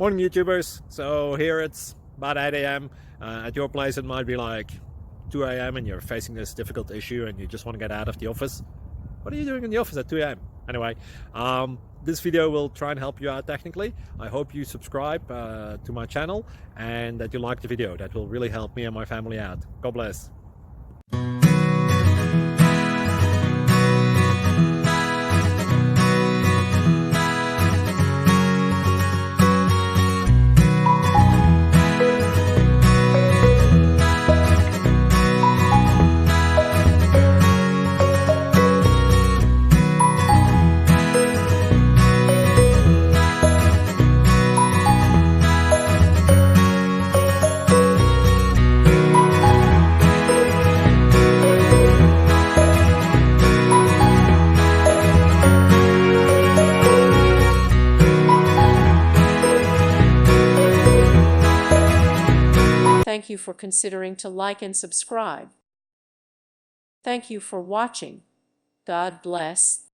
Morning YouTubers. So here it's about 8 a.m. At your place it might be like 2 a.m. and you're facing this difficult issue and you just want to get out of the office. What are you doing in the office at 2 a.m.? Anyway, this video will try and help you out technically. I hope you subscribe to my channel and that you like the video. That will really help me and my family out. God bless. Thank you for considering to like and subscribe. Thank you for watching. God bless.